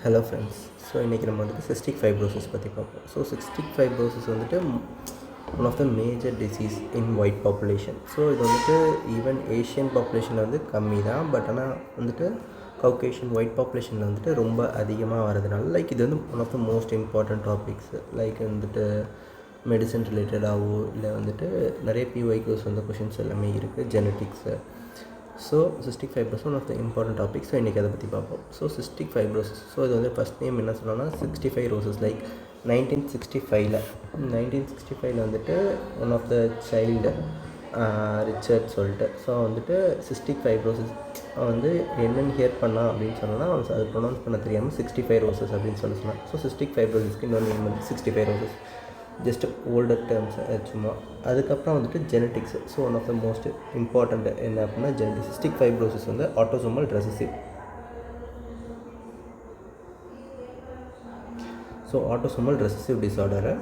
Hello friends. So இன்றைக்கி நம்ம வந்துட்டு சிஸ்டிக் ஃபைப்ரோசிஸ் பற்றி பார்ப்போம். ஸோ சிஸ்டிக் ஃபைப்ரோசிஸ் வந்துட்டு one of the major disease in white population. So இது வந்துட்டு ஈவன் ஏஷியன் பாப்புலேஷனில் வந்து கம்மி தான், பட் ஆனால் வந்துட்டு கவுகேஷன் ஒயிட் பாப்புலேஷனில் வந்துட்டு ரொம்ப அதிகமாக வரதுனால இது வந்து one of the most important topics. வந்துட்டு மெடிசன் ரிலேட்டடாகவோ இல்லை வந்துட்டு நிறைய பிஒய்க்யூஸ் வந்து கொஷின்ஸ் எல்லாமே இருக்குது, genetics. So cystic fibrosis one of the important topic. So இன்றைக்கி அதை பற்றி பார்ப்போம். ஸோ சிஸ்டிக் ஃபைப்ரோசிஸ், ஸோ இது வந்து ஃபஸ்ட் நேம் என்ன சொன்னோன்னா 65 ரோசஸ். 1965 வந்துட்டு one of the child Richard சொல்லிட்டு, ஸோ வந்துட்டு சிஸ்டிக் ஃபைப்ரோசிஸ் வந்து என்னென்னு ஹியர் பண்ணான் அப்படின்னு சொன்னோன்னா அவன் அது ப்ரொனவுன்ஸ் பண்ண தெரியாமல் 65 ரோசஸ் அப்படின்னு சொன்னான். ஸோ சிஸ்டிக் ஃபைப்ரோசிஸ்க்கு இன்னொரு நேம் வந்து 65 ரோசஸ், ஜஸ்ட் ஓல்டர் டேர்ம்ஸ் சும்மா. அதுக்கப்புறம் வந்துட்டு genetics. So one of the most important என்ன அப்படின்னா ஜெனட்டிக்ஸ். சிஸ்டிக் ஃபைப்ரோசிஸ் வந்து autosomal recessive. So autosomal recessive டிஸார்டரை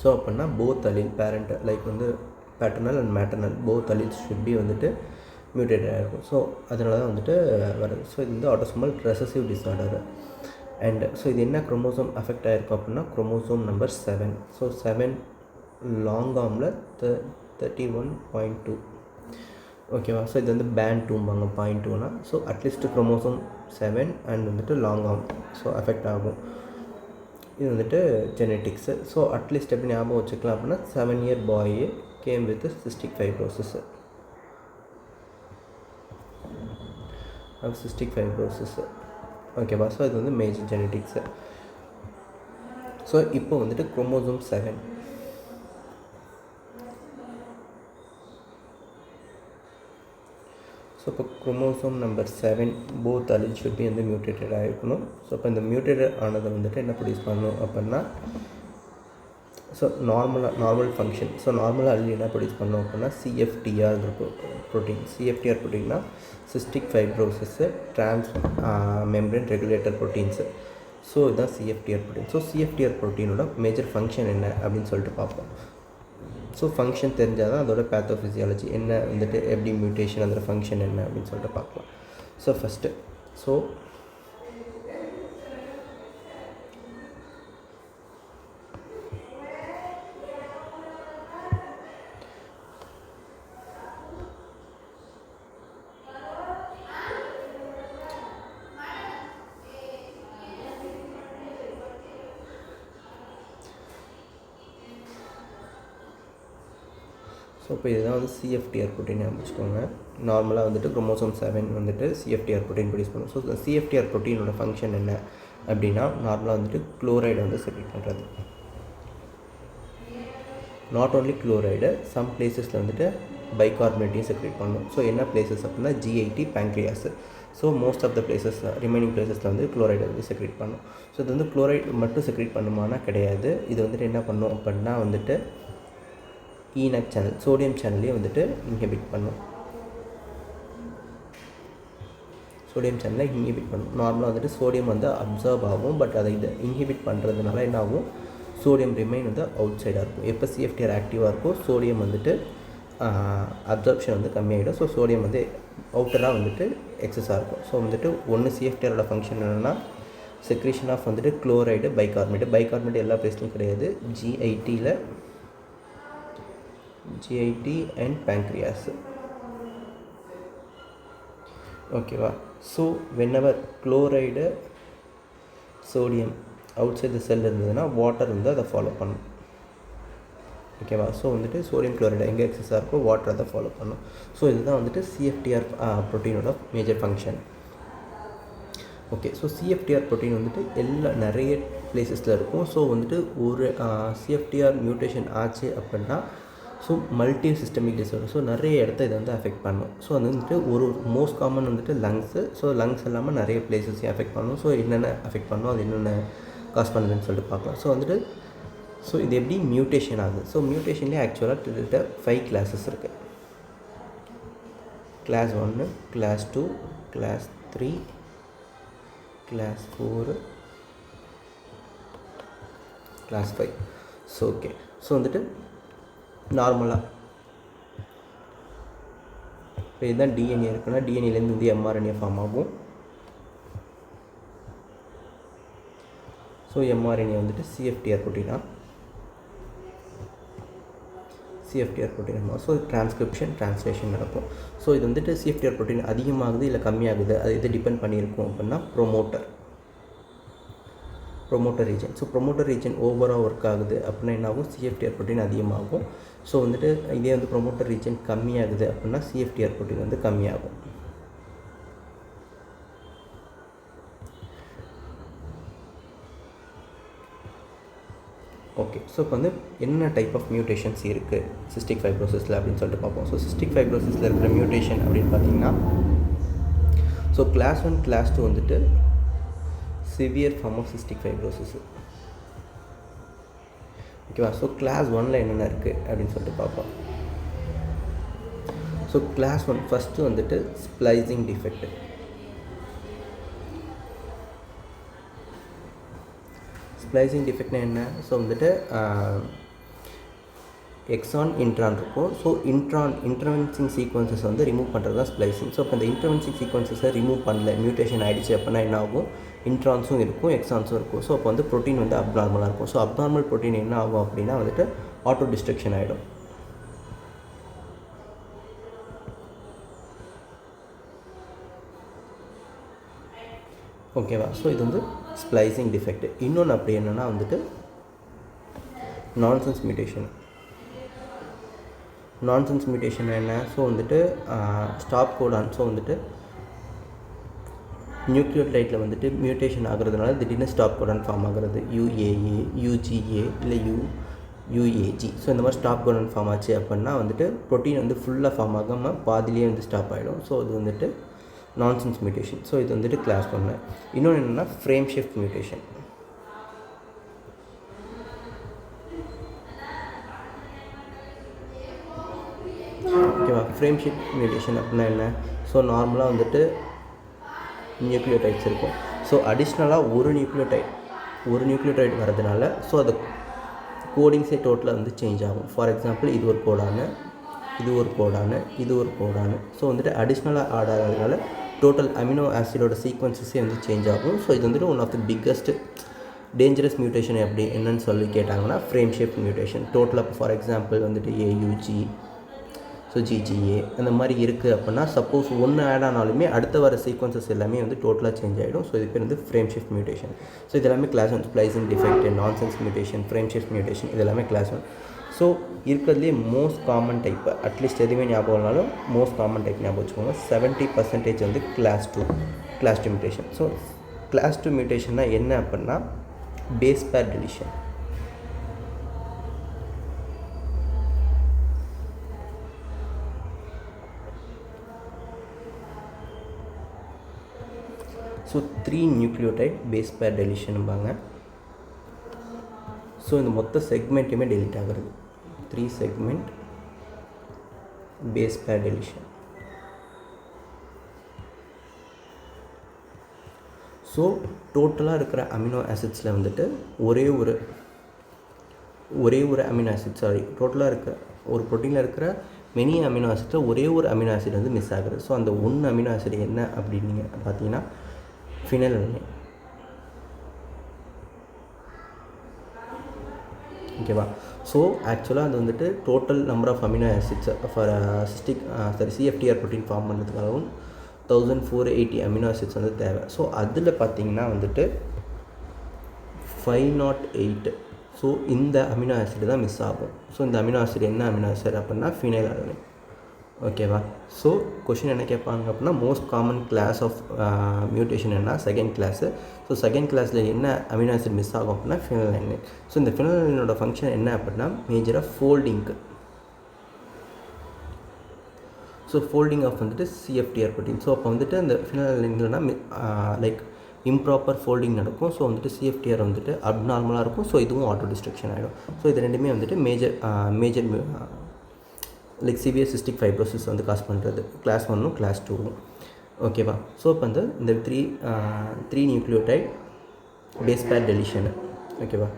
ஸோ அப்படின்னா போத் அலீல் பேரண்ட் வந்து paternal and maternal both alleles should be வந்துட்டு மியூட்டேட்டடாக இருக்கும். ஸோ அதனால தான் வந்துட்டு வருது. ஸோ இது வந்து autosomal recessive disorder. And so இது என்ன குரோமோசோம் அஃபெக்ட் ஆகிருக்கும் அப்படின்னா குரோமோசோம் நம்பர் 7. ஸோ 7 லாங் ஆர்மில் 31.2. ஓகேவா. ஸோ இது வந்து பேண்ட் 2ம்பாங்க 0.2னா. ஸோ அட்லீஸ்ட் குரோமோசோம் 7 அண்ட் வந்துட்டு லாங் ஆர்ம் ஸோ அஃபெக்ட் ஆகும். இது வந்துட்டு ஜெனட்டிக்ஸு. ஸோ அட்லீஸ்ட் எப்படி ஞாபகம் வச்சுக்கலாம் அப்படின்னா 7-year bye game with cystic fibrosis. Cystic fibrosis ஓகேவா. ஸோ இது வந்து மேஜர் ஜெனட்டிக்ஸு. ஸோ இப்போ வந்துட்டு குரோமோசோம் 7. ஸோ இப்போ chromosome number 7 both allele should be வந்து மியூட்டேட்டடாக இருக்கணும். ஸோ இப்போ இந்த மியூட்டேட்டட் ஆனதை வந்துட்டு என்ன ப்ரொடியூஸ் பண்ணணும் அப்படின்னா ஸோ நார்மல் ஃபங்க்ஷன். ஸோ நார்மலாக அலீல் என்ன ப்ரொடியூஸ் பண்ணணும் அப்படின்னா சிஎஃப்டிஆர் ப்ரோட்டீன். சிஎஃப்டிஆர் ப்ரோட்டீன்னா cystic fibrosis trans membrane regulator proteins. So இதுதான் சிஎஃப்டிஆர் ப்ரோட்டீன். ஸோ சிஎஃப்டிஆர் ப்ரோட்டீனோட மேஜர் ஃபங்க்ஷன் என்ன அப்படின்னு சொல்லிட்டு பார்ப்போம். ஸோ ஃபங்க்ஷன் தெரிஞ்சால் தான் அதோட பேத்தோஃபிசியாலஜி என்ன வந்துட்டு எப்படி மியூட்டேஷன் அதோட ஃபங்க்ஷன் என்ன அப்படின்னு சொல்லிட்டு பார்க்கலாம். ஸோ ஃபஸ்ட்டு இப்போ இதுதான் வந்து சிஎஃப்டிஆர் ப்ரோட்டீன் ஆரம்பிச்சுக்கோங்க. நார்மலாக வந்துட்டு குரோமோசோம் 7 வந்துட்டு சிஎஃப்டிஆர் ப்ரோட்டீன் ப்ரொடியூஸ் பண்ணும். ஸோ இந்த சிஎஃப்டிஆர் ப்ரோட்டீனோட ஃபங்க்ஷன் என்ன அப்படின்னா நார்மலாக வந்துட்டு குளோரைடை வந்து செக்ரேட் பண்ணுறது. நாட் ஓன்லி குளோரைடு, சம் பிளேசஸில் வந்துட்டு பைகார்பனேட்டையும் செக்ரேட் பண்ணணும். ஸோ என்ன பிளேசஸ் அப்படின்னா GIT pancreas. So most of the places remaining பிளேசஸில் வந்து குளோரைடை வந்து செக்ரேட் பண்ணும். ஸோ இது வந்து குளோரைடு மட்டும் செக்ரேட் பண்ணுமானா கிடையாது. இது வந்துட்டு என்ன பண்ணும் அப்படின்னா வந்துட்டு ஈனக் சேனல் சோடியம் சேனல்லையும் வந்துட்டு இன்ஹிபிட் பண்ணும். சோடியம் சேனலை இன்ஹிபிட் பண்ணும். நார்மலாக வந்துட்டு சோடியம் வந்து அப்சர்வ் ஆகும், பட் அதை இதை இன்ஹிபிட் பண்ணுறதுனால என்ன ஆகும், சோடியம் ரிமைன் வந்து அவுட் சைடாக இருக்கும். எப்போ சிஎஃப்டிஆர் ஆக்டிவாக இருக்கும் சோடியம் வந்துட்டு அப்சர்ப்ஷன் வந்து கம்மியாகிடும். ஸோ சோடியம் வந்து அவுட்டராக வந்துட்டு எக்ஸஸாக இருக்கும். ஸோ வந்துட்டு ஒன்று சிஎஃப்டிஆரோட ஃபங்க்ஷன் என்னென்னா செக்ரேஷன் ஆஃப் வந்துட்டு குளோரைடு பைகார்பனேட் எல்லா பிளேஸ்லையும் கிடையாது. GIT and pancreas. ஓகேவா. So whenever chloride sodium outside the cell இருந்ததுன்னா வாட்டர் வந்து அதை ஃபாலோ பண்ணும். ஓகேவா. ஸோ வந்துட்டு சோடியம் குளோரைடு எங்கே எக்ஸஸாக இருக்கோ வாட்டர் அதை ஃபாலோ பண்ணும். ஸோ இதுதான் வந்துட்டு சிஎஃப்டிஆர் ப்ரோட்டீனோட major function. Okay. So CFTR protein வந்துட்டு நிறைய பிளேசஸில் இருக்கும். ஸோ வந்துட்டு ஒரு சிஎஃப்டிஆர் மியூட்டேஷன் ஆச்சு அப்படின்னா so multi systemic disorder. So நிறைய இடத்த இதை வந்து அஃபெக்ட் பண்ணும். ஸோ அது வந்துட்டு ஒரு மோஸ்ட் காமன் வந்துட்டு லங்ஸு. ஸோ லங்ஸ் இல்லாமல் நிறைய பிளேசஸையும் அஃபெக்ட் பண்ணும். ஸோ என்னென்ன அஃபெக்ட் பண்ணும், அது என்னென்ன காஸ் பண்ணுதுன்னு சொல்லிட்டு பார்க்கலாம். ஸோ வந்துட்டு இது எப்படி மியூட்டேஷன் ஆகுது. ஸோ மியூட்டேஷன்லேயே ஆக்சுவலாக கிட்டத்தட்ட 5 கிளாஸஸ் இருக்குது. Class 1, class 2, class 3, class 4, class 5. So okay. So வந்துட்டு நார்மலாக இப்போ இதுதான் டிஎன்ஏ இருக்குன்னா டிஎன்ஏலேருந்து வந்து எம்ஆர்என்ஏ ஃபார்ம் ஆகும். ஸோ எம்ஆர்என்ஏ வந்துட்டு சிஎஃப்டிஆர் ப்ரோட்டீனா, CFTR protein. So transcription translation நடக்கும். ஸோ இது வந்துட்டு சிஎஃப்டிஆர் ப்ரோட்டீன் அதிகமாகுது இல்லை கம்மியாகுது, அது எது டிபெண்ட் பண்ணியிருக்கும் அப்படின்னா promoter region. So promoter region ஓவராக ஒர்க் ஆகுது அப்படின்னா என்ன ஆகும், சிஎஃப்டிஆர் ப்ரோட்டீன் அதிகமாகும். ஸோ வந்துட்டு இதே வந்து ப்ரொமோட்டர் ரீஜன் கம்மியாகுது அப்படின்னா சிஎஃப்டிஆர் ப்ரோட்டீன் வந்து கம்மியாகும். ஓகே, ஸோ இப்போ வந்து என்ன டைப் ஆஃப் மியூட்டேஷன்ஸ் இருக்குது சிஸ்டிக் ஃபைப்ரோசிஸில் அப்படின்னு சொல்லிட்டு பார்ப்போம். ஸோ சிஸ்டிக் ஃபைப்ரோசிஸில் இருக்கிற மியூட்டேஷன் அப்படின்னு பார்த்தீங்கன்னா, ஸோ கிளாஸ் 1 கிளாஸ் 2 வந்துட்டு severe form of cystic fibrosis. ஓகேவா. ஸோ கிளாஸ் 1ல் என்னென்ன இருக்குது அப்படின்னு சொல்லிட்டு பார்ப்போம். ஸோ கிளாஸ் 1 ஃபஸ்ட்டு வந்துட்டு ஸ்ப்ளைசிங் டிஃபெக்ட். ஸ்ப்ளைசிங் டிஃபெக்ட்னா என்ன, ஸோ வந்துட்டு எக்ஸான் இன்ட்ரான் இருக்கும். ஸோ இன்டர்வென்சிங் சீக்வன்சஸ் வந்து ரிமூவ் பண்ணுறது தான் ஸ்ப்ளைசிங். ஸோ இப்போ இந்த இன்டர்வென்சிங் சீக்வன்சஸை ரிமூவ் பண்ணல, மியூட்டேஷன் ஆகிடுச்சு அப்படின்னா என்ன ஆகும், இன்ட்ரான்ஸும் இருக்கும் எக்ஸான்ஸும் இருக்கும். ஸோ அப்போ வந்து ப்ரோட்டீன் வந்து அப்நார்மலாக இருக்கும். ஸோ அப்நார்மல் ப்ரோட்டீன் என்ன ஆகும் அப்படின்னா வந்துட்டு ஆட்டோ டிஸ்ட்ரக்ஷன் ஆகிடும். ஓகேவா. ஸோ இது வந்து ஸ்ப்ளைசிங் டிஃபெக்ட். இன்னொன்று அப்படி என்னென்னா வந்துட்டு நான்சென்ஸ் மியூட்டேஷன். நான்சென்ஸ் மியூட்டேஷன் என்ன, ஸோ வந்துட்டு ஸ்டாப் கோடான், ஸோ வந்துட்டு நியூக்ளியோடைடில் வந்துட்டு மியூட்டேஷன் ஆகிறதுனால திடீர்னு ஸ்டாப் கோடான் ஃபார்ம் ஆகிறது, UAA, UGA இல்லை UAG. ஸோ இந்த மாதிரி ஸ்டாப் கோடான் ஃபார்ம் ஆச்சு அப்படின்னா வந்துட்டு ப்ரோட்டீன் வந்து ஃபுல்லாக ஃபார்ம் ஆகாமல் பாதிலேயே வந்து ஸ்டாப் ஆகிடும். ஸோ இது வந்துட்டு நான்சென்ஸ் மியூட்டேஷன். ஸோ இது வந்துட்டு கிளாஸ் 1. இன்னொன்று என்னென்னா ஃப்ரேம் ஷிஃப்ட் மியூட்டேஷன். ஓகேவா. ஃப்ரேம் ஷிஃப்ட் மியூட்டேஷன் அப்படின்னா என்ன, ஸோ நார்மலாக வந்துட்டு நியூக்ளியோடைட்ஸ் இருக்கும். ஸோ அடிஷ்னலாக ஒரு நியூக்ளியோடைட் வரதுனால ஸோ அது கோடிங்ஸே டோட்டலாக வந்து சேஞ்ச் ஆகும். ஃபார் எக்ஸாம்பிள் இது ஒரு கோடானு, இது ஒரு கோடானு. ஸோ வந்துட்டு அடிஷ்னலாக ஆட் ஆகிறதுனால டோட்டல் அமினோ ஆசிடோட சீக்வன்சஸே வந்து சேஞ்ச் ஆகும். ஸோ இது வந்துட்டு one of the biggest dangerous mutation எப்படி என்னன்னு சொல்லி கேட்டாங்கன்னா ஃப்ரேம் ஷிஃப்ட் மியூட்டேஷன். டோட்டலாக ஃபார் எக்ஸாம்பிள் வந்துட்டு AUG, ஸோ GGA அந்த மாதிரி இருக்குது அப்படின்னா சப்போஸ் ஒன்று ஆட் ஆனாலுமே அடுத்த வர சீக்வன்சஸ் எல்லாமே வந்து டோட்டலாக சேஞ்ச் ஆகிடும். ஸோ இது பேர் வந்து ஃப்ரேம் ஷிஃப்ட் மியூட்டேஷன். ஸோ இது எல்லாமே class 1. Splicing defect, nonsense mutation, frame shift mutation இது எல்லாமே கிளாஸ் 1. ஸோ இருக்கிறதுலே மோஸ்ட் காமன் டைப், அட்லீஸ்ட் எதுவுமே ஞாபகம் இல்லைனாலும் மோஸ்ட் காமன் டைப் ஞாபகம் வச்சுக்கோங்க. 70% வந்து கிளாஸ் 2 மியூட்டேஷன். ஸோ கிளாஸ் 2 மியூட்டேஷன்னா என்ன அப்படின்னா base pair deletion. So 3 nucleotide base பேர் டெலிஷன்பாங்க. ஸோ இந்த மொத்த செக்மெண்ட்டுமே டெலிட் ஆகிறது. 3 segment base pair deletion. So டோட்டலாக இருக்கிற அமினோ ஆசிட்ஸில் வந்துட்டு ஒரே ஒரு அமினோ ஆசிட் டோட்டலாக இருக்கிற ஒரு ப்ரோட்டீனில் இருக்கிற மெனி அமினோ ஆசிட்ஸில் ஒரே ஒரு அமினோ ஆசிட் வந்து மிஸ் ஆகுது. ஸோ அந்த ஒன்று அமினோ ஆசிட் என்ன அப்படின்னு நீங்கள் பார்த்தீங்கன்னா ஃபினைலலனைன். ஓகேவா. ஸோ ஆக்சுவலாக அது வந்துட்டு total number of amino acids for CFTR protein form பண்ணுறதுக்காகவும் 1480 அமினோ ஆசிட்ஸ் வந்து தேவை. ஸோ அதில் பார்த்தீங்கன்னா வந்துட்டு 508. ஸோ இந்த அமினோ ஆசிட் தான் மிஸ் ஆகும். ஸோ இந்த அமினோ ஆசிட் என்ன அமினோ ஆசிட் அப்படின்னா ஃபினைலலனைன். ஓகேவா. ஸோ கொஷின் என்ன கேட்பாங்க அப்படின்னா most common class of mutation என்ன, செகண்ட் கிளாஸு. ஸோ செகண்ட் கிளாஸில் என்ன அமினோ ஆசிட் மிஸ் ஆகும் அப்படின்னா ஃபினைலலனைன். ஸோ இந்த ஃபினைலலனைனோட ஃபங்க்ஷன் என்ன அப்படின்னா மேஜராக ஃபோல்டிங்க்கு. ஸோ ஃபோல்டிங் ஆஃப் வந்துட்டு சிஎஃப்டிஆர் ப்ரோட்டீன். ஸோ அப்போ வந்துட்டு அந்த ஃபினைலலனைன்லனா லைக் இம்ப்ராப்பர் ஃபோல்டிங் நடக்கும். ஸோ வந்துட்டு சிஎஃப்டிஆர் வந்துட்டு அப்நார்மலாக இருக்கும். ஸோ இதுவும் ஆட்டோ டிஸ்ட்ரக்ஷன் ஆகிடும். ஸோ இது ரெண்டுமே வந்துட்டு major like severe cystic fibrosis வந்து காஸ் பண்ணுறது கிளாஸ் 1ம் கிளாஸ் 2ம். ஓகேவா. ஸோ இப்போ வந்து இந்த த்ரீ நியூக்ளியோடைட் பேஸ் பேர் டெலிஷனு. ஓகேவா.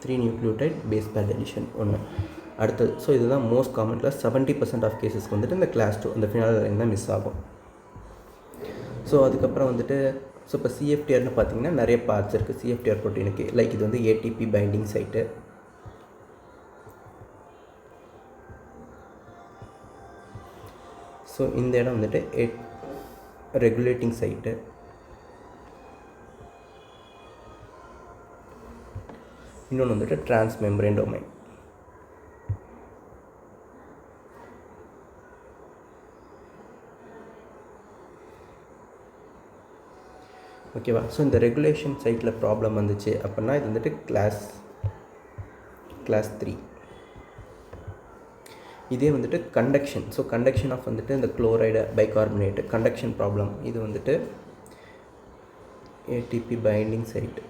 3 நியூக்ளியோடைட் பேஸ் பேர் டெலிஷன் ஒன்று. அடுத்தது ஸோ இதுதான் மோஸ்ட் காமன் கிளாஸ். 70% ஆஃப் கேஸஸ்க்கு வந்துட்டு இந்த கிளாஸ் 2 இந்த ஃபினைலலனைன் தான் மிஸ் ஆகும். ஸோ அதுக்கப்புறம் வந்துட்டு ஸோ இப்போ சிஎஃப்டிஆர்னு பார்த்தீங்கன்னா நிறைய பார்ட்ஸ் இருக்குது சிஎஃப்டிஆர் ப்ரோட்டீனுக்கு. லைக் இது வந்து ஏடிபி பைண்டிங் சைட்டு, ஸோ இந்த இடம் வந்துட்டு ரெகுலேட்டிங் சைட்டு, இன்னொன்று வந்துட்டு டிரான்ஸ்மெம்பரேன் டொமைன். ஓகேவா? ஸோ இந்த ரெகுலேஷன் சைட்டில் ப்ராப்ளம் வந்துச்சு அப்படின்னா இது வந்துட்டு கிளாஸ் 3. இதே வந்துட்டு கண்டக்ஷன், ஸோ கண்டக்ஷன் ஆஃப் வந்துட்டு இந்த குளோரைடு பைகார்பனேட் கண்டக்ஷன் ப்ராப்ளம், இது வந்துட்டு ஏடிபி பைண்டிங் சைட்.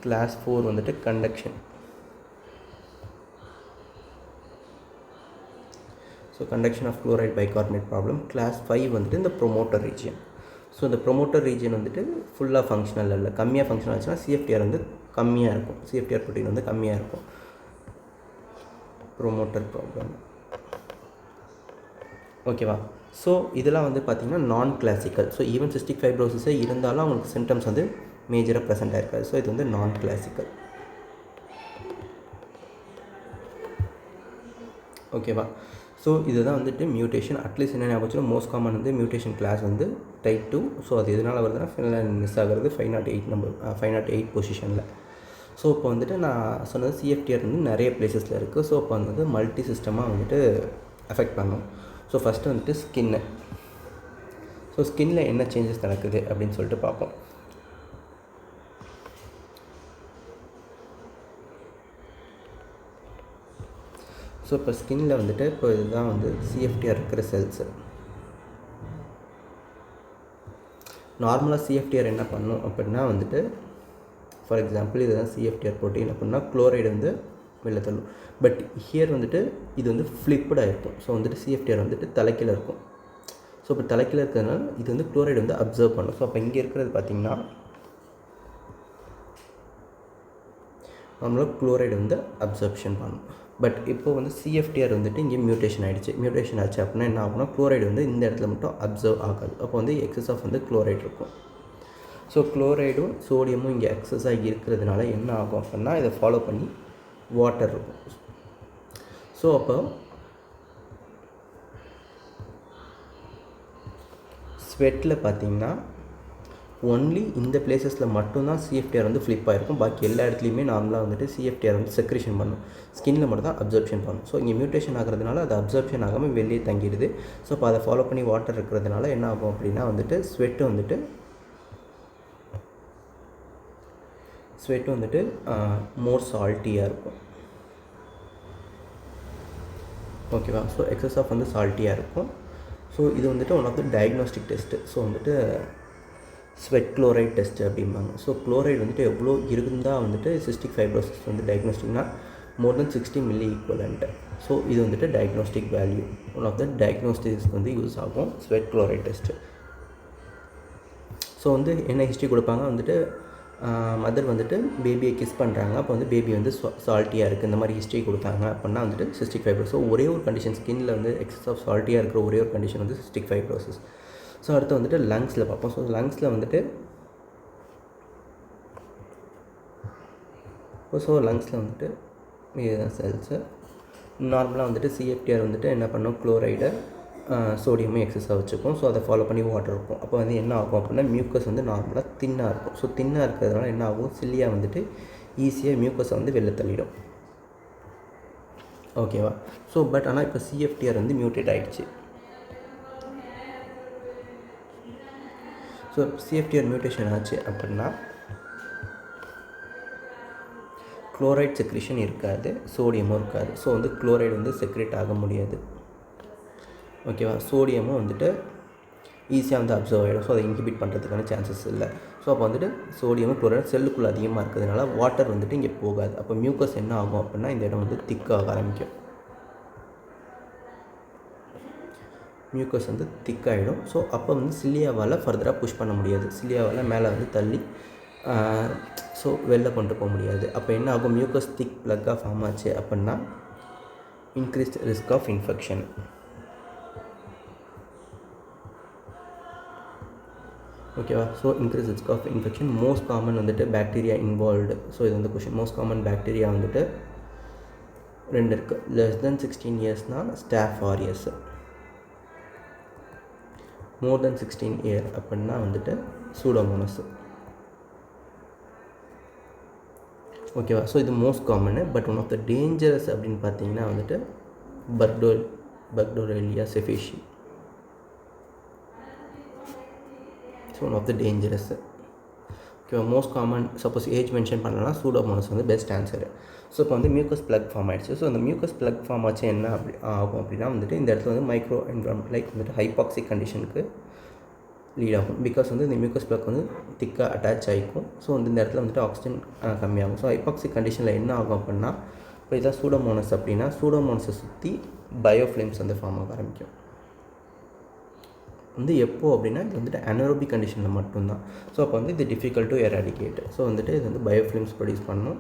கிளாஸ் 4 வந்துட்டு conduction. So conduction of chloride bicarbonate problem. Class 5 வந்துட்டு இந்த ப்ரொமோட்டர் ரீஜியன். ஸோ இந்த ப்ரொமோட்டர் ரீஜியன் வந்துட்டு ஃபுல்லாக ஃபங்க்ஷனல் இல்லை, கம்மியாக ஃபங்க்ஷனல் ஆச்சுன்னா சிஎஃப்டிஆர் வந்து கம்மியாக இருக்கும், சிஎஃப்டிஆர் ப்ரோட்டீன் வந்து கம்மியாக இருக்கும். Promoter problem. ஓகேவா? ஸோ இதெல்லாம் வந்து பார்த்திங்கன்னா நான் கிளாசிக்கல். ஸோ ஈவன் சிஸ்டிக் ஃபைப்ரோசிஸே இருந்தாலும் அவங்களுக்கு சிம்டம்ஸ் வந்து மேஜராக ப்ரெசென்ட் ஆகிருக்காது. ஸோ இது வந்து நான் கிளாசிக்கல். ஓகேவா? ஸோ இதுதான் வந்துட்டு மியூட்டேஷன். அட்லீஸ்ட் என்ன ஞாபகம், மோஸ்ட் காமன் வந்து மியூட்டேஷன் கிளாஸ் வந்து டைப் 2. ஸோ அது எதனால் வருதுன்னா ஃபின்லாண்ட் மிஸ் ஆகிறது 508 பொசிஷனில். ஸோ இப்போ வந்துட்டு நான் சொன்னது சிஎஃப்டிஆர் வந்து நிறைய பிளேசஸில் இருக்குது. ஸோ இப்போ வந்து மல்டி சிஸ்டமாக வந்துட்டு அஃபெக்ட் பண்ணும். ஸோ ஃபஸ்ட்டு வந்துட்டு ஸ்கின்னு. ஸோ ஸ்கின்னில் என்ன சேஞ்சஸ் நடக்குது அப்படின்னு சொல்லிட்டு பார்ப்போம். ஸோ இப்போ ஸ்கின்னில் வந்துட்டு இப்போ இதுதான் வந்து சிஎஃப்டிஆர் இருக்கிற செல்ஸு. நார்மலாக சிஎஃப்டிஆர் என்ன பண்ணும் அப்படின்னா வந்துட்டு, ஃபார் எக்ஸாம்பிள் இதுதான் சிஎஃப்டிஆர் ப்ரோட்டீன் அப்படின்னா குளோரைடு வந்து வெளில தள்ளும். பட் ஹியர் வந்துட்டு இது வந்து ஃப்ளிப்டாக இருக்கும். ஸோ வந்துட்டு சிஎஃப்டிஆர் வந்துட்டு தலைக்கீழ இருக்கும். ஸோ இப்போ தலைக்கீழ இருக்கிறதுனால இது வந்து குளோரைடு வந்து அப்சர்வ் பண்ணும். ஸோ அப்போ இங்கே இருக்கிறது பார்த்திங்கன்னா நார்மலாக குளோரைடு வந்து அப்சர்ப்ஷன் பண்ணும். பட் இப்போ வந்து சிஎஃப்டிஆர் வந்துட்டு இங்கே மியூட்டேஷன் ஆச்சு அப்படின்னா என்ன ஆகும்னா குளோரைடு வந்து இந்த இடத்துல மட்டும் அப்சர்வ் ஆகாது. அப்போ வந்து எக்ஸஸ் ஆஃப் வந்து குளோரைடு இருக்கும். ஸோ குளோரைடும் சோடியமும் இங்கே எக்ஸஸாக இருக்கிறதுனால என்ன ஆகும் அப்படின்னா இதை ஃபாலோ பண்ணி வாட்டர் இருக்கும். ஸோ அப்போ ஸ்வெட்டில் பார்த்திங்கன்னா ஒன்லி இந்த பிளேசஸில் மட்டும்தான் சிஎஃப்டிஆர் வந்து ஃப்ளிப் ஆகிருக்கும். பாக்கி எல்லா இடத்துலையுமே நார்மலாக வந்துட்டு சிஎஃப்டிஆர் வந்து செக்ரேஷன் பண்ணும். ஸ்கின்னில் மட்டும் தான் அப்சர்ப்ஷன் பண்ணும். ஸோ இங்கே மியூட்டேஷன் ஆகிறதுனால அது அப்சர்ப்ஷன் ஆகாமல் வெளியே தங்கிடுது. ஸோ இப்போ அதை ஃபாலோ பண்ணி வாட்டர் இருக்கிறதுனால என்ன ஆகும் அப்படின்னா வந்துட்டு ஸ்வெட்டு வந்துட்டு மோர் சால்ட்டியாக இருக்கும். ஓகேவா? ஸோ எக்ஸஸ் ஆஃப் வந்து சால்ட்டியாக இருக்கும். ஸோ இது வந்துட்டு one of the diagnostic test. So வந்துட்டு ஸ்வெட் குளோரைட் டெஸ்ட்டு அப்படிம்பாங்க. ஸோ குளோரைடு வந்துட்டு எவ்வளோ இருந்தால் வந்துட்டு சிஸ்டிக் ஃபைப்ரோசிஸ் வந்து டயக்னோஸ்டிக்னா more than 60 milli equivalent. So இது வந்துட்டு diagnostic value, one of the டயக்னோஸ்டிக்ஸ்க்கு வந்து யூஸ் ஆகும் ஸ்வெட் குளோரைட் டெஸ்ட்டு. ஸோ வந்து என்ன ஹிஸ்ட்ரி கொடுப்பாங்க வந்துட்டு மதர் வந்துட்டு பேபியை கிஸ் பண்ணுறாங்க, அப்போ வந்து பேபி வந்து சால்ட்டியாக இருக்குது, இந்த மாதிரி ஹிஸ்ட்ரி கொடுத்தாங்க அப்படின்னா வந்துட்டு சிஸ்டிக் ஃபைப்ரோசிஸ். ஸோ ஒரே ஒரு கண்டிஷன், ஸ்கின்னில் வந்து எக்ஸஸ் ஆஃப் சால்ட்டியாக இருக்கிற ஒரே ஒரு கண்டிஷன் வந்து சிஸ்டிக் ஃபைப்ரோசிஸ். ஸோ அடுத்து வந்துட்டு லங்ஸில் பார்ப்போம். ஸோ லங்ஸில் வந்துட்டு இதுதான் செல்ஸு. நார்மலாக வந்துட்டு சிஎஃப்டிஆர் வந்துட்டு என்ன பண்ணோம், குளோரைடு சோடியமும் எக்ஸஸாக வச்சுக்கும். ஸோ அதை ஃபாலோ பண்ணி வாட்டர் இருக்கும். அப்போ வந்து என்ன ஆகும் அப்படின்னா மியூக்கஸ் வந்து நார்மலாக தின்னாக இருக்கும். ஸோ தின்னாக இருக்கிறதுனால என்ன ஆகும், சில்லியாக வந்துட்டு ஈஸியாக மியூக்கஸை வந்து வெளில தள்ளிடும். ஓகேவா? ஸோ பட் ஆனால் இப்போ சிஎஃப்டிஆர் வந்து மியூட்டேட் ஆகிடுச்சு. ஸோ சிஎஃப்டிஆர் மியூட்டேஷன் ஆச்சு அப்படின்னா குளோரைட் செக்ரேஷன் இருக்காது, சோடியமும் இருக்காது. ஸோ வந்து குளோரைடு வந்து செக்ரேட் ஆக முடியாது. ஓகேவா? சோடியமும் வந்துட்டு ஈஸியாக வந்து அப்சர்வ் ஆகிடும். ஸோ அதை இன்ஹிபிட் பண்ணுறதுக்கான சான்சஸ் இல்லை. ஸோ அப்போ வந்துட்டு சோடியமும் குளோரைடு செல்லுக்குள்ளே அதிகமாக இருக்கிறதுனால வாட்டர் வந்துட்டு இங்கே போகாது. அப்போ மியூக்கஸ் என்ன ஆகும் அப்படின்னா இந்த இடம் வந்து திக்காக ஆரம்பிக்கும். மியூக்கஸ் வந்து திக்காகிடும். ஸோ அப்போ வந்து சிலியாவால் ஃபர்தராக புஷ் பண்ண முடியாது, சிலியாவால் மேலே வந்து தள்ளி ஸோ வெளில கொண்டு போக முடியாது. அப்போ என்ன ஆகும், மியூக்கஸ் திக் ப்ளக்காக ஃபார்ம் ஆச்சு அப்படின்னா increased risk of infection. ஓகேவா? So increase risk of infection. Most common வந்துட்டு பேக்டீரியா இன்வால்வ்டு. ஸோ இது வந்து கொஷின். மோஸ்ட் காமன் பேக்டீரியா வந்துட்டு 2 இருக்குது. லெஸ் தென் 16 இயர்ஸ்னால் staph aureus. More than 16 year அப்படின்னா வந்துட்டு சூடோமோனஸ். ஓகேவா? ஸோ இது most common. But one of the dangerous அப்படின்னு பார்த்தீங்கன்னா வந்துட்டு burkholderia cepacia. So one of the dangerous. ஓகேவா? Most common suppose age mention பண்ணலாம், சூடோமோனஸ் வந்து பெஸ்ட் ஆன்சரு. ஸோ இப்போ வந்து மியூக்கஸ் ப்ளக் ஃபார்ம் ஆகிடுச்சு. ஸோ அந்த மியூக்கஸ் ப்ளக் ஃபார்ம் ஆச்சு என்ன ஆகும் அப்படின்னா வந்துட்டு இந்த இடத்துல வந்து மைக்ரோ என்விரான்மெண்ட் லைக் வந்துட்டு ஹைபாக்சிக் கண்டிஷனுக்கு லீட் ஆகும். பிகாஸ் வந்து இந்த மியூக்கஸ் ப்ளக் வந்து திக்காக அட்டாச் ஆகிக்கும். ஸோ வந்து இந்த இடத்துல வந்துட்டு ஆக்சிஜன் கம்மியாகும். ஸோ ஹைபாக்சிக் கண்டிஷனில் என்ன ஆகும் அப்படின்னா, இப்போ இதான் சூடோமோனஸ் அப்படின்னா சூடோமோனஸை சுற்றி பயோஃப்ளேம்ஸ் வந்து ஃபார்ம் ஆக ஆரம்பிக்கும். வந்து எப்போது அப்படின்னா இது வந்துட்டு அனரோபிக் கண்டிஷனில் மட்டும்தான். ஸோ அப்போ வந்து இது டிஃபிகல்ட் டு எராடிகேட். ஸோ வந்துட்டு இது வந்து பயோஃப்ளேம்ஸ் ப்ரொடியூஸ் பண்ணணும்.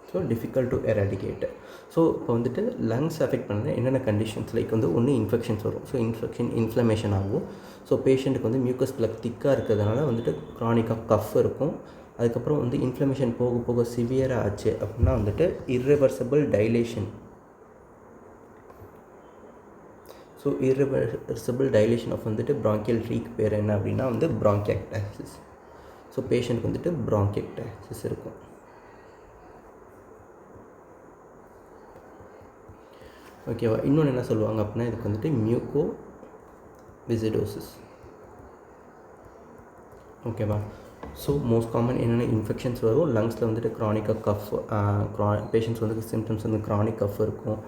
So difficult to eradicate. So இப்போ வந்துட்டு லங்ஸ் அஃபெக்ட் பண்ணுற என்னென்ன கண்டிஷன்ஸ் லைக் வந்து ஒன்று இன்ஃபெக்ஷன்ஸ் வரும். ஸோ இன்ஃப்ளமேஷன் ஆகும். ஸோ பேஷண்ட்டுக்கு வந்து மியூக்கஸ் ப்ளக் திக்காக இருக்கிறதுனால வந்துட்டு க்ரானிக்காக கஃப் இருக்கும். அதுக்கப்புறம் வந்து இன்ஃப்ளமேஷன் போக போக சிவியராக ஆச்சு அப்படின்னா வந்துட்டு irreversible dilation. So irreversible dilation of வந்துட்டு ப்ராங்கியல் ட்ரீக்கு பேர் என்ன அப்படின்னா வந்து ப்ராங்கியக்டாசிஸ். ஸோ பேஷண்ட்க்கு வந்துட்டு ப்ராங்கியக்டாசிஸ் இருக்கும். ஓகேவா? இன்னொன்று என்ன சொல்லுவாங்க அப்படின்னா இதுக்கு வந்துட்டு மியூக்கோ விசிடோசிஸ். ஓகேவா? ஸோ மோஸ்ட் காமன் என்னென்ன இன்ஃபெக்ஷன்ஸ் வரும், லங்ஸில் வந்துட்டு க்ரானிக்காக கஃப், பேஷண்ட்ஸ் வந்து சிம்டம்ஸ் வந்து க்ரானிக் கஃப் இருக்கும்.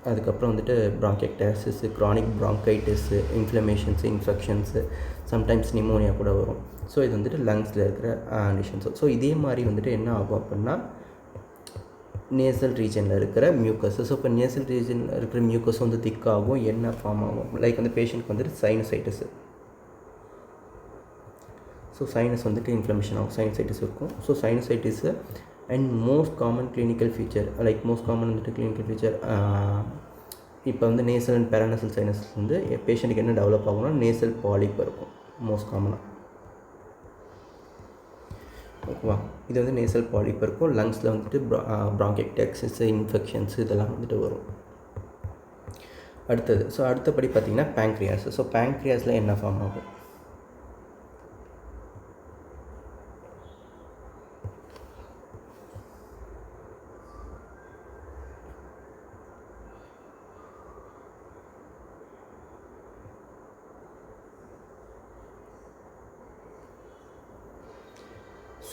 அதுக்கப்புறம் வந்துட்டு ப்ராங்கியக்டாசிஸ், க்ரானிக் ப்ராங்கைட்டிஸு, இன்ஃப்ளமேஷன்ஸு, இன்ஃபெக்ஷன்ஸு, சம்டைம்ஸ் நிமோனியா கூட வரும். ஸோ இது வந்துட்டு லங்ஸில் இருக்கிற கண்டிஷன்ஸு. ஸோ இதே மாதிரி வந்துட்டு என்ன ஆகும் அப்படின்னா நேசல் ரீஜனில் இருக்கிற மியூக்கஸ். ஸோ இப்போ நேசல் ரீஜனில் இருக்கிற மியூக்கஸ் வந்து திக்காகும். என்ன ஃபார்ம் ஆகும் லைக் வந்து பேஷண்ட்க்கு வந்துட்டு சைனசைட்டிஸு. ஸோ சைனஸ் வந்துட்டு இன்ஃப்ளமேஷன் ஆகும், சைனசைட்டிஸ் இருக்கும். So sinusitis and most common clinical feature like most common வந்துட்டு கிளினிக்கல் ஃபீச்சர் இப்போ வந்து நேசல் அண்ட் பேரானசல் சைனஸ் வந்து பேஷண்ட்டுக்கு என்ன டெவலப் ஆகும்னா நேசல் பாலிப் இருக்கும் மோஸ்ட் காமனாக. ஓகேவா? இது வந்து நேசல் பாலிப் இருக்கும். லங்ஸில் வந்துட்டு ப்ராங்கியக்டாசிஸ், இன்ஃபெக்ஷன்ஸ் இதெல்லாம் வந்துட்டு வரும். அடுத்தது ஸோ அடுத்தபடி பார்த்திங்கன்னா பேங்க்ரியாஸ். ஸோ பேங்க்ரியாஸில் என்ன ஃபார்ம் ஆகும்?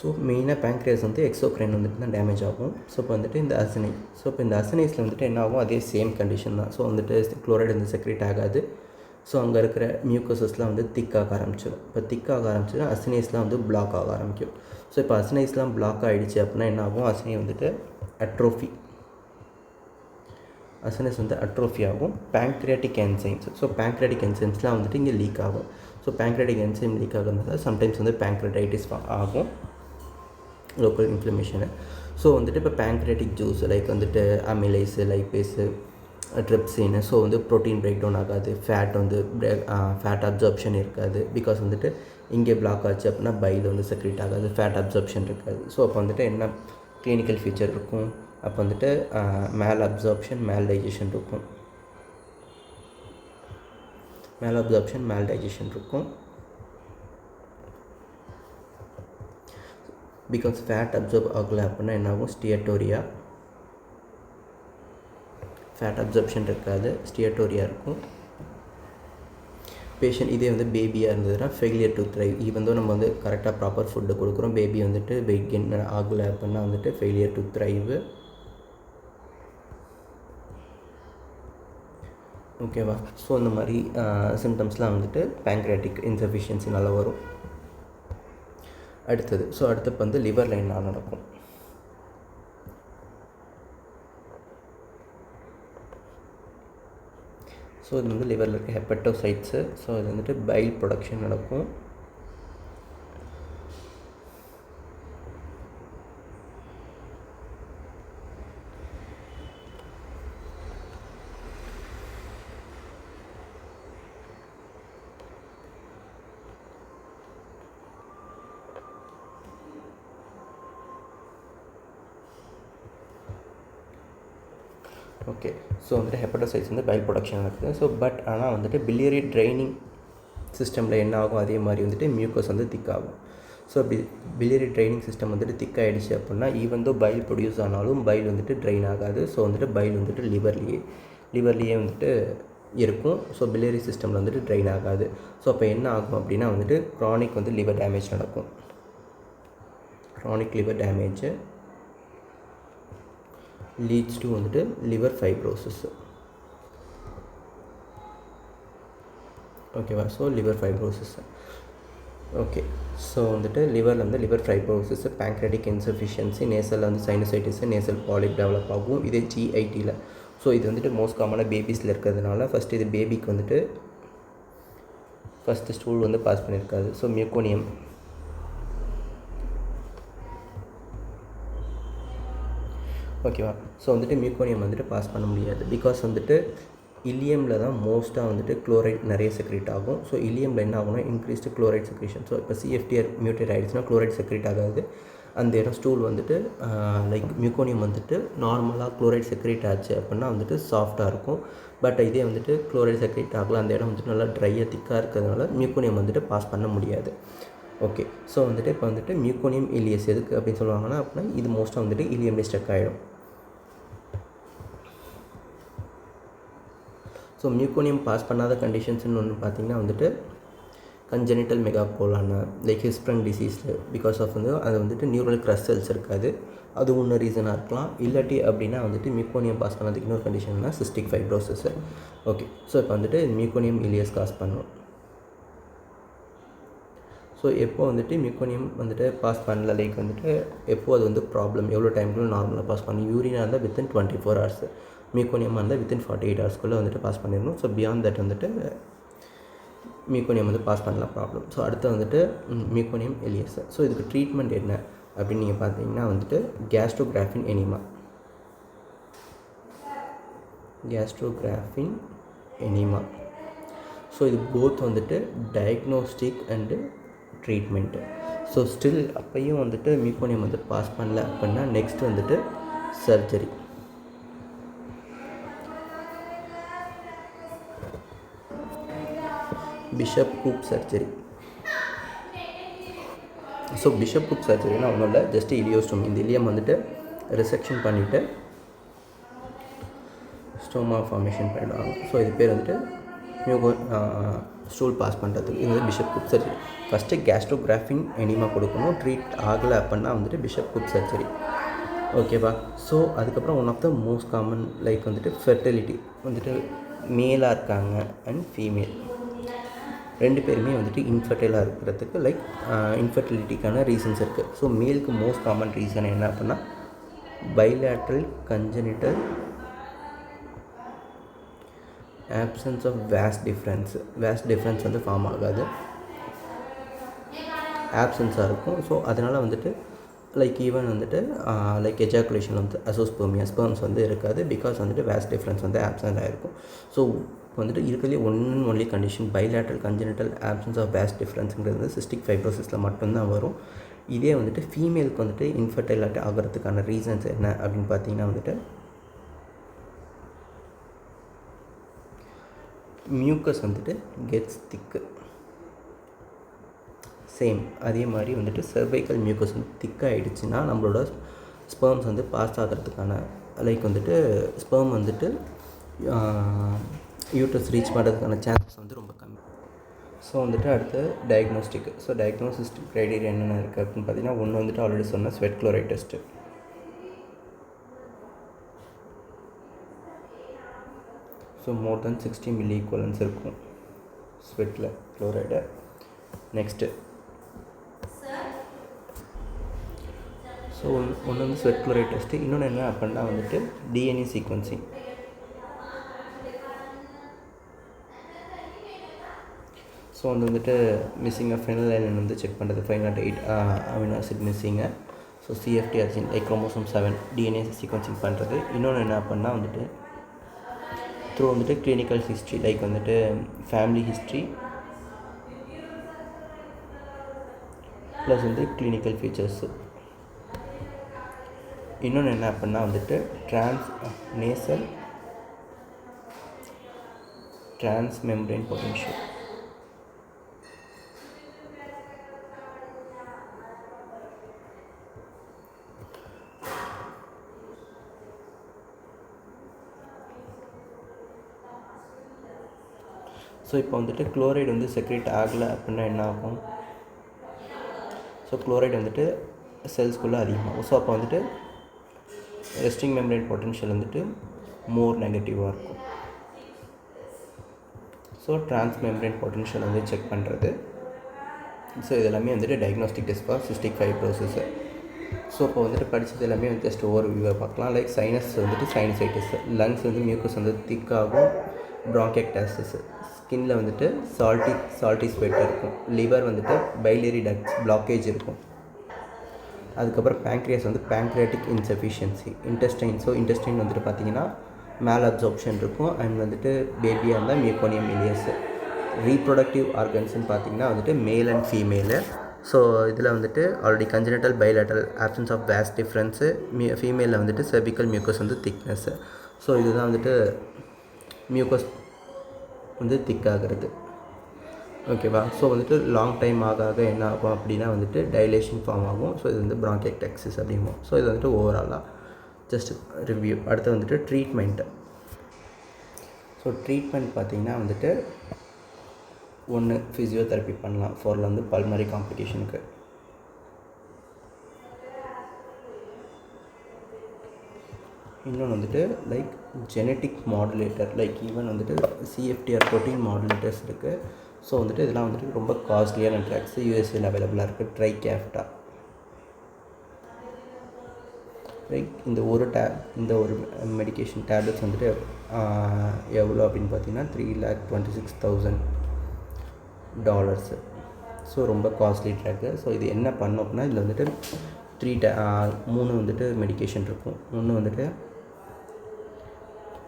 ஸோ மெயினாக பேங்க்ரியாஸ் வந்து எக்ஸோக்ரைன் வந்துட்டு தான் டேமேஜ் ஆகும். ஸோ இப்போ வந்துட்டு இந்த அசனை, ஸோ இப்போ இந்த அசனைஸில் வந்துட்டு என்ன ஆகும், அதே சேம் கண்டிஷன் தான். ஸோ வந்துட்டு குளோரைடு வந்து செக்ரேட் ஆகாது. ஸோ அங்கே இருக்கிற மியூக்கஸஸ்லாம் வந்து திக்காக ஆரம்பிச்சிடும். இப்போ திக்காக ஆரம்பிச்சுன்னா அசனைஸ்லாம் வந்து பிளாக் ஆக ஆரம்பிக்கும். ஸோ இப்போ அசனைஸ்லாம் பிளாக் ஆகிடுச்சு அப்படின்னா என்ன ஆகும், அசனை வந்துட்டு அட்ரோஃபி, அசனைஸ் வந்து அட்ரோஃபி ஆகும். பேங்க்ரியாட்டிக் என்சைம்ஸ், ஸோ பேங்க்ரியாட்டிக் என்சைம்ஸ்லாம் வந்துட்டு இங்கே லீக் ஆகும். ஸோ பேங்க்ரியாட்டிக் என்சைம் லீக் ஆகிறதுனால சம்டைம்ஸ் வந்து பேங்க்ரியாடைட்டிஸ் ஆகும், லோக்கல் இன்ஃப்ளமேஷனு. ஸோ வந்துட்டு இப்போ பேங்க்ரியாட்டிக் ஜூஸ் லைக் வந்துட்டு அமிலேஸு, லைப்பேஸு, ட்ரிப்சின்னு, ஸோ வந்து ப்ரோட்டீன் பிரேக் டவுன் ஆகாது, ஃபேட் வந்து ஃபேட் அப்சார்ப்ஷன் இருக்காது. பிகாஸ் வந்துட்டு இங்கே பிளாக் ஆச்சு அப்படின்னா பைல் வந்து செக்ரேட் ஆகாது, ஃபேட் அப்சார்ப்ஷன் இருக்காது. ஸோ அப்போ வந்துட்டு என்ன கிளினிக்கல் ஃபீச்சர் இருக்கும், அப்போ வந்துட்டு மேல் அப்சார்ப்ஷன், மேல் டைஜஷன் இருக்கும், மேல் அப்சார்ப்ஷன், மேல் டைஜஷன் இருக்கும். பிகாஸ் ஃபேட் அப்சர்வ் ஆகலை அப்படின்னா என்ன ஆகும், ஸ்டியட்டோரியா, ஃபேட் அப்சர்ப்ஷன் இருக்காது, ஸ்டியட்டோரியா இருக்கும். பேஷண்ட் இதே வந்து பேபியாக இருந்ததுன்னா failure to thrive. Even though நம்ம வந்து கரெக்டாக ப்ராப்பர் ஃபுட்டு கொடுக்குறோம், பேபி வந்துட்டு வெயிட் கெயின் ஆகலை அப்படின்னா வந்துட்டு ஃபெயிலியர் டு த்ரைவ். ஓகேவா? ஸோ இந்த மாதிரி சிம்டம்ஸ்லாம் வந்துட்டு பேங்க்ரியாட்டிக் இன்சஃபிஷியன்சினால வரும். அடுத்தது ஸோ அடுத்து வந்து லிவரில் என்ன நடக்கும், ஸோ இது வந்து லிவரில் இருக்க ஹெப்பட்டோசைட்ஸு. ஸோ இது வந்துட்டு பைல் ப்ரொடக்ஷன் நடக்கும். ஓகே. ஸோ வந்துட்டு ஹெப்படோசைட்ஸ் வந்து பைல் ப்ரொடக்ஷன் நடக்குது. ஸோ பட் ஆனால் வந்துட்டு பிலியரி ட்ரைனிங் சிஸ்டமில் என்ன ஆகும், அதே மாதிரி வந்துட்டு மியூக்கஸ் வந்து திக்காகும். ஸோ பிலியரி ட்ரைனிங் சிஸ்டம் வந்துட்டு திக்காகிடுச்சு அப்படின்னா ஈவன் தோ பைல் ப்ரொடியூஸ் ஆனாலும் பைல் வந்துட்டு ட்ரைன் ஆகாது. ஸோ வந்துட்டு பைல் வந்துட்டு லிவர்லேயே வந்துட்டு இருக்கும். ஸோ பிலியரி சிஸ்டமில் வந்துட்டு ட்ரைன் ஆகாது. ஸோ அப்போ என்ன ஆகும் அப்படின்னா வந்துட்டு க்ரானிக் வந்து லிவர் டேமேஜ் நடக்கும். Chronic liver damage leads to வந்துட்டு லிவர் ஃபைப்ரோசிஸ். ஓகேவா? So liver fibrosis. Okay. So வந்துட்டு லிவரில் வந்து லிவர் ஃபைப்ரோசிஸ், பேங்க்ரெட்டிக் இன்சஃபிஷியன்சி, நேசலில் வந்து சைனசைட்டிஸ், நேசல் பாலிப் டெவலப் ஆகும். இதே GITயில். ஸோ இது வந்துட்டு மோஸ்ட் காமனாக பேபிஸில் இருக்கிறதுனால ஃபஸ்ட்டு இது பேபிக்கு வந்துட்டு ஃபஸ்ட்டு ஸ்டூல் வந்து பாஸ் பண்ணியிருக்காது. ஸோ மியூக்கோனியம். ஓகேவா? ஸோ வந்துட்டு மியூக்கோனியம் வந்துட்டு பாஸ் பண்ண முடியாது. பிகாஸ் வந்துட்டு இலியமில் தான் மோஸ்ட்டாக வந்துட்டு குளோரைட் நிறைய செக்ரேட் ஆகும். ஸோ இலியமில் என்ன ஆகும்னா இன்க்ரீஸ்டு குளோரைட் செக்ரேஷன். ஸோ இப்போ CFTR மியூட்டேட் ஆகிடுச்சுன்னா குளோரைட் செக்ரேட் ஆகாது. அந்த இடம் ஸ்டூல் வந்துட்டு லைக் மியூக்கோனியம் வந்துட்டு நார்மலாக குளோரைட் செக்ரேட் ஆச்சு அப்படின்னா வந்துட்டு சாஃப்டாக இருக்கும். பட் இதே வந்துட்டு குளோரைட் செக்ரேட் ஆகலாம், அந்த இடம் வந்துட்டு நல்லா ட்ரையாக திக்காக இருக்கிறதுனால மியூக்கோனியம் வந்துட்டு பாஸ் பண்ண முடியாது. ஓகே. ஸோ வந்துட்டு இப்போ வந்துட்டு மியூக்கோனியம் இலியஸ் எதுக்கு அப்படின்னு சொல்லுவாங்கன்னா அப்படின்னா இது மோஸ்ட்டாக வந்துட்டு இலியம்லேயே ஸ்டக் ஆகிடும். ஸோ மியூக்கோனியம் பாஸ் பண்ணாத கண்டிஷன்ஸ்னு ஒன்று பார்த்திங்கன்னா வந்துட்டு கன்ஜெனிட்டல் மெகாகோலான லைக் ஹிஸ்ப்ரங் டிசீஸில் பிகாஸ் ஆஃப் வந்து அது வந்துட்டு நியூரல் க்ரஷ் செல்ஸ் இருக்காது, அது ஒன்று ரீசனாக இருக்கலாம். இல்லாட்டி அப்படின்னா வந்துட்டு மியூக்கோனியம் பாஸ் பண்ணதுக்கு இன்னொரு கண்டிஷன்னா சிஸ்டிக் ஃபைப்ரோசிஸ். ஓகே. ஸோ இப்போ வந்துட்டு மியூக்கோனியம் இலியஸ் காஸ் பண்ணும். ஸோ எப்போ வந்துட்டு மியூக்கோனியம் வந்துட்டு பாஸ் பண்ணல லைக் வந்துட்டு எப்போ அது வந்து ப்ராப்ளம் எவ்வளோ டைம்குள்ளே நார்மலாக பாஸ் பண்ணணும். யூரினாக இருந்தால் வித்தின் 24 hours, மியூக்கோனியமாக இருந்தால் வித்தின் 48 hours வந்துட்டு பாஸ் பண்ணிடணும். ஸோ பியாண்ட் தட் வந்துட்டு மியூக்கோனியம் வந்து பாஸ் பண்ணலாம் ப்ராப்ளம். ஸோ அடுத்து வந்துட்டு மியூக்கோனியம் இலியஸ். ஸோ இதுக்கு ட்ரீட்மெண்ட் என்ன அப்படின்னு நீங்கள் பார்த்தீங்கன்னா வந்துட்டு கேஸ்ட்ரோகிராஃபின் எனிமா. ஸோ இது போத் வந்துட்டு diagnostic and treatment. So still அப்பையும் வந்துட்டு மியூக்கோனியம் வந்து பாஸ் பண்ணல அப்படின்னா நெக்ஸ்ட் வந்துட்டு சர்ஜரி. பிஷப் கூப் சர்ஜரி. ஸோ பிஷப் கூப் சர்ஜரினா ஒன்றும் இல்லை, ஜஸ்ட் இலியோஸ்டோமி. இந்த இலியம் வந்துட்டு ரிசெக்ஷன் பண்ணிவிட்டு ஸ்டோமா ஃபார்மேஷன் பண்ணிடுவாங்க. ஸோ இது பேர் வந்துட்டு ஸ்டூல் பாஸ் பண்ணுறதுக்கு இது வந்து பிஷப் கூப் சர்ஜரி. ஃபஸ்ட்டு கேஸ்ட்ரோகிராஃபின் எனிமா கொடுக்கணும். ட்ரீட் ஆகலை அப்படின்னா வந்துட்டு பிஷப் கூப் சர்ஜரி. ஓகேவா? ஸோ அதுக்கப்புறம் one of the most common like வந்துட்டு ஃபெர்டிலிட்டி வந்துட்டு மேலாக இருக்காங்க அண்ட் ஃபீமேல் ரெண்டு பேருமே வந்துட்டு இன்ஃபர்டைலாக இருக்கிறதுக்கு லைக் இன்ஃபர்டிலிட்டிக்கான ரீசன்ஸ் இருக்குது. ஸோ மேலுக்கு மோஸ்ட் காமன் ரீசன் என்ன அப்படின்னா bilateral congenital absence of vas deferens வந்து ஃபார்ம் ஆகாது, ஆப்சன்ஸாக இருக்கும். ஸோ அதனால் வந்துட்டு லைக் ஈவன் வந்துட்டு லைக் எஜாகுலேஷன் வந்து அசோஸ்பெர்மியா ஸ்பெர்ம்ஸ் வந்து இருக்காது. பிகாஸ் வந்துட்டு வேஸ்ட் டிஃப்ரென்ஸ் வந்து ஆப்சன்ட் ஆகிருக்கும். ஸோ வந்துட்டு இருக்கிறதுலே only condition bilateral congenital absence of vas டிஃப்ரென்ஸுங்கிறது வந்து சிஸ்டிக் ஃபைப்ரோசிஸில் மட்டும்தான் வரும். இதே வந்துட்டு ஃபீமேலுக்கு வந்துட்டு இன்ஃபர்டைலாக ஆகிறதுக்கான ரீசன்ஸ் என்ன அப்படின்னு பார்த்தீங்கன்னா வந்துட்டு மியூக்கஸ் வந்துட்டு கெட்ஸ் திக்கு. சேம் அதே மாதிரி வந்துட்டு சர்வைக்கல் மியூக்கஸ் வந்து திக்காகிடுச்சுன்னா நம்மளோட ஸ்பெர்ம்ஸ் வந்து பாஸ் ஆகிறதுக்கான லைக் வந்துட்டு ஸ்பெர்ம் வந்துட்டு யூட்ரஸ் ரீச் பண்ணுறதுக்கான சான்சஸ் வந்து ரொம்ப கம்மி. ஸோ வந்துட்டு அடுத்து டயக்னோஸ்டிக். ஸோ டயக்னோஸ்டிக் க்ரைட்டீரியா என்னென்ன இருக்குது அப்படின்னு பார்த்தீங்கன்னா ஒன்று வந்துட்டு ஆல்ரெடி சொன்ன sweat chloride test. So more than 60 milli equivalence இருக்கும் ஸ்வெட்டில் குளோரைடு. நெக்ஸ்ட்டு ஸோ ஒன்று வந்து ஸ்வெட் குளோரைட் டெஸ்ட்டு. இன்னொன்று என்ன அப்படின்னா வந்துட்டு DNA சீக்வன்சிங். ஸோ வந்துட்டு மிஸ்ஸிங்காக ஃபெனிலைன் வந்து செக் பண்ணுறது 508 amino acid missing. So CFTR gene like chromosome 7 DNA sequencing பண்ணுறது. இன்னொன்று என்ன அப்படின்னா வந்துட்டு த்ரூ வந்துட்டு கிளினிக்கல் ஹிஸ்ட்ரி லைக் வந்துட்டு ஃபேமிலி ஹிஸ்ட்ரி ப்ளஸ் வந்து கிளினிக்கல் ஃபீச்சர்ஸு. இன்னொன்று என்ன அப்படின்னா வந்துட்டு நேசல் transmembrane potential. ஸோ இப்போ வந்துட்டு குளோரைடு வந்து செக்ரேட் ஆகலை அப்படின்னா என்ன ஆகும்? ஸோ குளோரைடு வந்துட்டு செல்ஸ்குள்ளே அதிகமாகும். ஸோ அப்போ வந்துட்டு ரெஸ்டிங் மெம்பரேன் பொட்டன்ஷியல் வந்துட்டு மோர் நெகட்டிவாக இருக்கும். ஸோ டிரான்ஸ்மெம்பரேன் பொட்டன்ஷியல் வந்து செக் பண்ணுறது. ஸோ இது எல்லாமே வந்துட்டு diagnostic test for cystic fibrosis. So இப்போ வந்துட்டு படித்தது எல்லாமே வந்து ஜஸ்ட் ஓவர் வியூவாக பார்க்கலாம். லைக் சைனஸ் வந்துட்டு சைனசைட்டிஸ், லங்ஸ் வந்து மியூக்கஸ் வந்து திக்காகும், ப்ராங்கெக்டாசிஸ், ஸ்கின்னில் வந்துட்டு சால்ட்டி ஸ்வெட் இருக்கும், லிவர் வந்துட்டு பைலியரி டக்ட்ஸ் பிளாக்கேஜ் இருக்கும். அதுக்கப்புறம் பேங்க்ரியாஸ் வந்து பேங்க்ரியாட்டிக் இன்சஃபிஷியன்சி, இன்டெஸ்டைன் வந்துட்டு பார்த்திங்கன்னா மேல் அப்சார்ப்ஷன் இருக்கும். அண்ட் வந்துட்டு பேபியாக இருந்தால் மியூகோனியம் இலியஸ். ரீப்ரொடக்டிவ் ஆர்கன்ஸ்னு பார்த்திங்கன்னா வந்துட்டு மேல் அண்ட் ஃபீமேலு. ஸோ இதில் வந்துட்டு already congenital bilateral absence of vas deferens, ஃபீமேலில் வந்துட்டு செர்விக்கல் மியூக்கஸ் வந்து திக்னஸ்ஸு. ஸோ இதுதான் வந்துட்டு மியூக்கஸ் வந்து திக்காகிறது. ஓகேவா? ஸோ வந்துட்டு லாங் டைம் ஆக என்ன ஆகும் அப்படின்னா வந்துட்டு டைலேஷன் ஃபார்ம் ஆகும். ஸோ இது வந்து ப்ராங்கெக்டாசிஸ் அப்படிம்போம். ஸோ இது வந்துட்டு ஓவராலாக ஜஸ்ட் ரிவ்யூ. அடுத்து வந்துட்டு ட்ரீட்மெண்ட்டு. ஸோ ட்ரீட்மெண்ட் பார்த்திங்கன்னா வந்துட்டு ஒன்று ஃபிசியோதெரப்பி பண்ணலாம் ஃபார் வந்து பல்மரி காம்ப்ளிகேஷனுக்கு. இன்னொன்று வந்துட்டு like genetic modulator, like even வந்துட்டு CFTR ப்ரோட்டீன் மாடுலேட்டர்ஸ் இருக்குது. ஸோ வந்துட்டு இதெல்லாம் வந்துட்டு ரொம்ப காஸ்ட்லியான ட்ரக்ஸ் யூஎஸ்ஏல அவைலபிளாக இருக்குது. ட்ரைகேஃப்டா, லைக் இந்த ஒரு மெடிக்கேஷன் டேப்லெட்ஸ் வந்துட்டு எவ்வளோ அப்படின்னு பார்த்தீங்கன்னா $326,000. ஸோ ரொம்ப காஸ்ட்லி ட்ரக்கு. ஸோ இது என்ன பண்ணோம் அப்படின்னா இதில் வந்துட்டு 3 வந்துட்டு மெடிக்கேஷன் இருக்கும். ஒன்று வந்துட்டு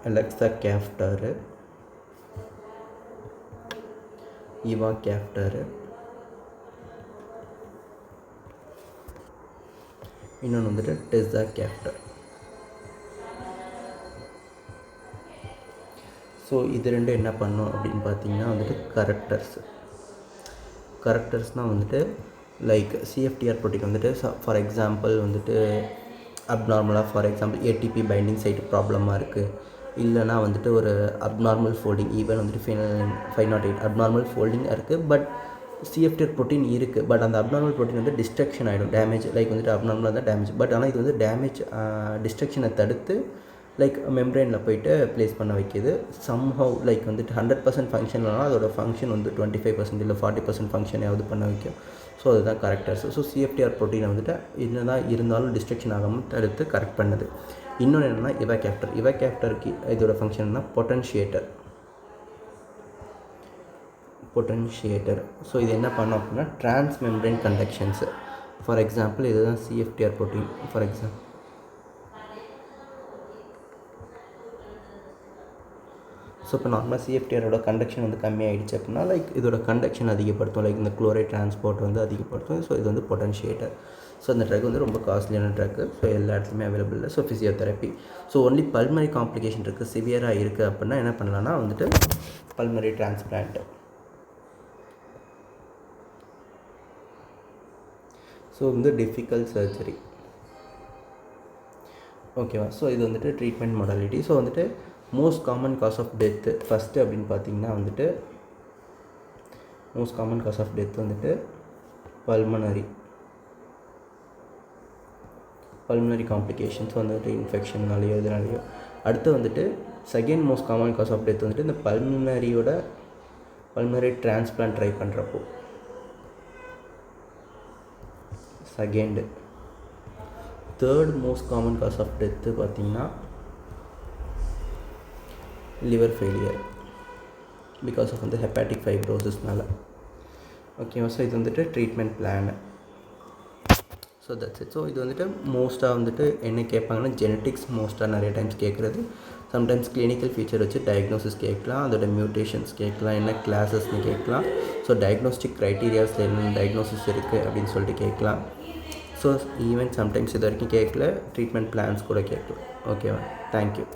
எலக்ஸாகேஃப்டரு, ஈவாகேஃப்டரு, இன்னொன்று வந்துட்டு டெஸாகேஃப்டர். ஸோ இது ரெண்டும் என்ன பண்ணோம் அப்படின்னு பார்த்தீங்கன்னா வந்துட்டு கரெக்டர்ஸ்னால் வந்துட்டு லைக் CFTR ப்ரோட்டீன் வந்துட்டு ஃபார் எக்ஸாம்பிள் வந்துட்டு அப்நார்மலாக, for example ATP binding site ப்ராப்ளமாக இருக்குது, இல்லைனா வந்துட்டு ஒரு அப்நார்மல் ஃபோல்டிங், ஈவன் வந்துட்டு 508 அப்நார்மல் ஃபோல்டிங் இருக்குது. பட் CFTR ப்ரோட்டீன் இருக்குது, பட் அந்த அப்நார்மல் ப்ரோட்டீன் வந்து டிஸ்ட்ரக்ஷன் ஆகிடும், டேமேஜ். லைக் வந்துட்டு அப்நார்மலாக தான் டேமேஜ், பட் ஆனால் இது வந்து டேமேஜ் டிஸ்ட்ரக்ஷனை தடுத்து லைக் மெம்ப்ரெயினில் போய்ட்டு ப்ளேஸ் பண்ண வைக்கிது. சம்ஹவ் லைக் வந்துட்டு 100% ஃபங்க்ஷன் இல்லைனா அதோட ஃபங்க்ஷன் வந்து 25% இல்லை 40% ஃபங்க்ஷனையாவது பண்ண வைக்கும். ஸோ அதுதான் கரெக்டர்ஸ். ஸோ CFTR ப்ரோட்டீனை வந்துட்டு என்னதான் இருந்தாலும் டிஸ்ட்ரக்ஷன் ஆகாமல் தடுத்து கரெக்ட் பண்ணுது. இன்னொன்று என்னென்னா இவாகேஃப்டருக்கு இதோட ஃபங்க்ஷன் என்ன, பொட்டன்ஷியேட்டர். ஸோ இது என்ன பண்ணோம் அப்படின்னா டிரான்ஸ்மெம்ப்ரேன் கண்டக்ஷன்ஸு. ஃபார் எக்ஸாம்பிள் இதுதான் CFTR protein. For example so இப்போ நார்மலாக CFTRோட கண்டக்ஷன் வந்து கம்மியாகிடுச்சு அப்படின்னா லைக் இதோட கண்டக்ஷன் அதிகப்படுத்தும், லைக் இந்த குளோரைட் டிரான்ஸ்போர்ட் வந்து அதிகப்படுத்தும். ஸோ இது வந்து பொட்டன்ஷியேட்டர். ஸோ அந்த ட்ரக் வந்து ரொம்ப காஸ்ட்லியான ட்ரக்கு. ஸோ எல்லா இடத்துலையுமே அவைலபிள் இல்லை. So physiotherapy. So only pulmonary complication இருக்குது, சிவியராக இருக்குது அப்படின்னா என்ன பண்ணலான்னா வந்துட்டு பல்மரி டிரான்ஸ்பிளான்ட்டு. ஸோ வந்து டிஃபிகல்ட் சர்ஜரி. ஓகேவா? ஸோ இது வந்துட்டு ட்ரீட்மெண்ட் மாடலிட்டி. ஸோ வந்துட்டு most common cause of death first அப்படின்னு பார்த்தீங்கன்னா வந்துட்டு most common cause of death வந்துட்டு பல்மனரி காம்ப்ளிகேஷன்ஸ் வந்துட்டு இன்ஃபெக்ஷன்னாலேயோ இதனாலேயோ. அடுத்து வந்துட்டு second most common cause of death வந்துட்டு இந்த பல்மனரி டிரான்ஸ்பிளான்ட் ட்ரை பண்ணுறப்போ second. Third most common cause of death பார்த்திங்கன்னா லிவர் ஃபெயிலியர் பிகாஸ் ஆஃப் வந்து ஹெப்பாட்டிக் ஃபைப்ரோசிஸ்னால. ஓகேவா? ஸோ இது வந்துட்டு treatment plan. So that's it. So இது வந்துட்டு மோஸ்ட்டாக வந்துட்டு என்ன கேட்பாங்கன்னா ஜெனட்டிக்ஸ் மோஸ்ட்டாக நிறைய டைம்ஸ் கேட்குறது. சம்டைம்ஸ் கிளினிக்கல் ஃபீச்சர் வச்சு டயக்னோசிஸ் கேட்கலாம், அதோட மியூட்டேஷன்ஸ் கேட்கலாம், என்ன கிளாஸஸ்ன்னு கேட்கலாம். ஸோ டயக்னோஸ்டிக் க்ரைட்டீரியாஸில் என்னென்ன டயக்னோசிஸ் இருக்குது அப்படின்னு சொல்லிட்டு கேட்கலாம். ஸோ ஈவன் சம்டைம்ஸ் இது வரைக்கும் கேட்கல, ட்ரீட்மெண்ட் பிளான்ஸ் கூட கேட்கலாம். ஓகேவா? தேங்க்யூ.